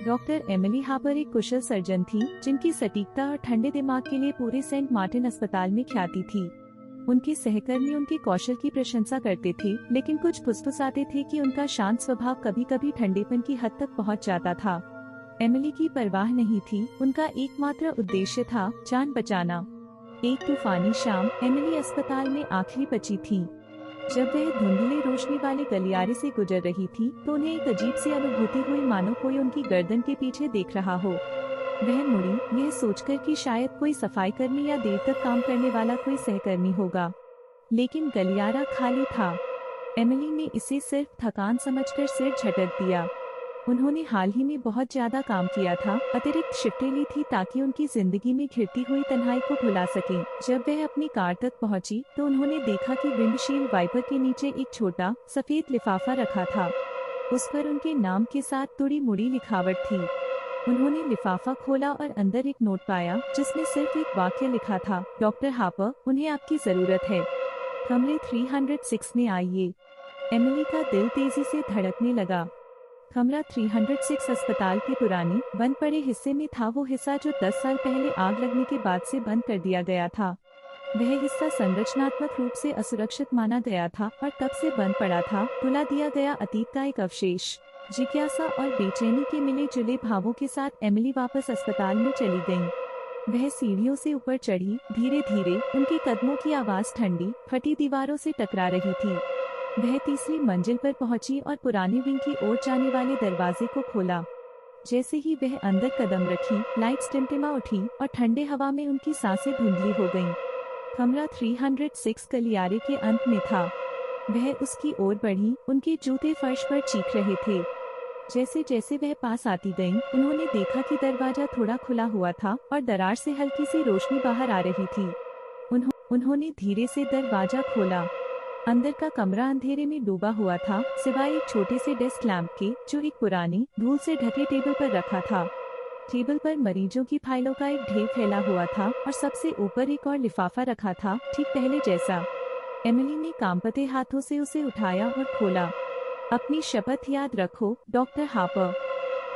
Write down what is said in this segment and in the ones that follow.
Doctor Emily Harper एक कुशल surgeon थी, जिनकी सटीकता और ठंडे दिमाग के लिए पूरे सेंट मार्टिन अस्पताल में ख्याति थी। उनके सहकर्मी उनके कौशल की प्रशंसा करते थे, लेकिन कुछ फुसफुसाते थे कि उनका शांत स्वभाव कभी कभी ठंडेपन की हद तक पहुंच जाता था। एमिली की परवाह नहीं थी, उनका एकमात्र उद्देश्य था जान बचाना। एक तूफानी शाम एमिली अस्पताल में आखिरी बची थी। जब वह धुंधले रोशनी वाले गलियारे से गुजर रही थी, तो उन्हें एक अजीब सी अनुभूति हुई, मानो कोई उनकी गर्दन के पीछे देख रहा हो। वह मुड़ी, यह सोचकर कि शायद कोई सफाई कर्मी या देर तक काम करने वाला कोई सहकर्मी होगा, लेकिन गलियारा खाली था। एमिली ने इसे सिर्फ थकान समझकर सिर झटक दिया। उन्होंने हाल ही में बहुत ज्यादा काम किया था, अतिरिक्त शिफ्टें ली थी ताकि उनकी जिंदगी में घिरती हुई तन्हाई को भुला सकें। जब वह अपनी कार तक पहुंची, तो उन्होंने देखा कि विंडशील्ड वाइपर के नीचे एक छोटा सफेद लिफाफा रखा था। उस पर उनके नाम के साथ तुड़ी मुड़ी लिखावट थी। उन्होंने लिफाफा खोला और अंदर एक नोट पाया, जिसमें सिर्फ एक वाक्य लिखा था, डॉक्टर हार्पर, उन्हें आपकी जरूरत है, कमरे 306 में आइए। एमिली का दिल तेजी से धड़कने लगा। कमरा 306 अस्पताल के पुराने बंद पड़े हिस्से में था, वो हिस्सा जो 10 साल पहले आग लगने के बाद से बंद कर दिया गया था। वह हिस्सा संरचनात्मक रूप से असुरक्षित माना गया था और तब से बंद पड़ा था, भुला दिया गया अतीत का एक अवशेष। जिज्ञासा और बेचैनी के मिले जुले भावों के साथ एमिली वापस अस्पताल में चली गयी। वह सीढ़ियों से ऊपर चढ़ी, धीरे धीरे उनके कदमों की आवाज ठंडी फटी दीवारों से टकरा रही थी। वह तीसरी मंजिल पर पहुंची और पुराने विंग की ओर जाने वाले दरवाजे को खोला। जैसे ही वह अंदर कदम रखी, लाइट्स टिमटिमा उठी और ठंडे हवा में उनकी सांसें धुंधली हो गईं। कमरा 306 गलियारे के अंत में था। वह उसकी ओर बढ़ी, उनके जूते फर्श पर चीख रहे थे। जैसे जैसे वह पास आती गईं, उन्होंने देखा कि दरवाजा थोड़ा खुला हुआ था और दरार से हल्की सी रोशनी बाहर आ रही थी। उन्होंने धीरे से दरवाजा खोला। अंदर का कमरा अंधेरे में डूबा हुआ था, सिवाय एक छोटे से डेस्क लैंप के, जो एक पुराने धूल से ढके टेबल पर रखा था। टेबल पर मरीजों की फाइलों का एक ढेर फैला हुआ था और सबसे ऊपर एक और लिफाफा रखा था, ठीक पहले जैसा। एमिली ने कांपते हाथों से उसे उठाया और खोला। अपनी शपथ याद रखो, डॉक्टर हार्पर,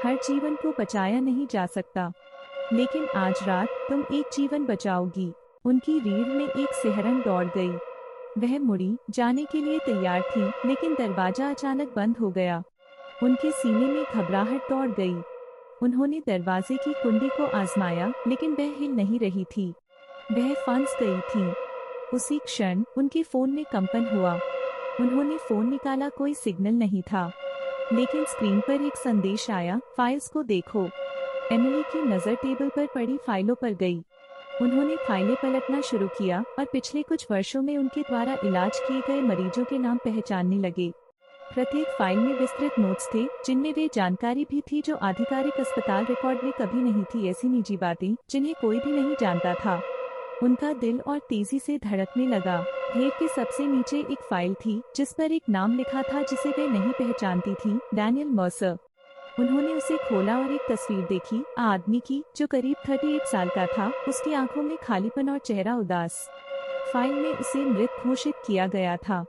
हर जीवन को बचाया नहीं जा सकता, लेकिन आज रात तुम एक जीवन बचाओगी। उनकी रीढ़ में एक सिहरन दौड़ गई। वह मुड़ी, जाने के लिए तैयार थी, लेकिन दरवाजा अचानक बंद हो गया। उनके सीने में घबराहट दौड़ गई। उन्होंने दरवाजे की कुंडी को आजमाया, लेकिन वह हिल नहीं रही थी। वह फंस गई थी। उसी क्षण उनके फोन में कंपन हुआ। उन्होंने फोन निकाला, कोई सिग्नल नहीं था, लेकिन स्क्रीन पर एक संदेश आया, फाइल्स को देखो। एमिली की नजर टेबल पर पड़ी फाइलों पर गई। उन्होंने फाइलें पलटना शुरू किया और पिछले कुछ वर्षों में उनके द्वारा इलाज किए गए मरीजों के नाम पहचानने लगे। प्रत्येक फाइल में विस्तृत नोट्स थे, जिनमें वे जानकारी भी थी जो आधिकारिक अस्पताल रिकॉर्ड में कभी नहीं थी, ऐसी निजी बातें जिन्हें कोई भी नहीं जानता था। उनका दिल और तेजी से धड़कने लगा। ढेर के सबसे नीचे एक फाइल थी, जिस पर एक नाम लिखा था जिसे वे नहीं पहचानती थी, डैनियल मर्सर। उन्होंने उसे खोला और एक तस्वीर देखी, आदमी की, जो करीब 38 साल का था, उसकी आंखों में खालीपन और चेहरा उदास। फाइल में उसे मृत घोषित किया गया था।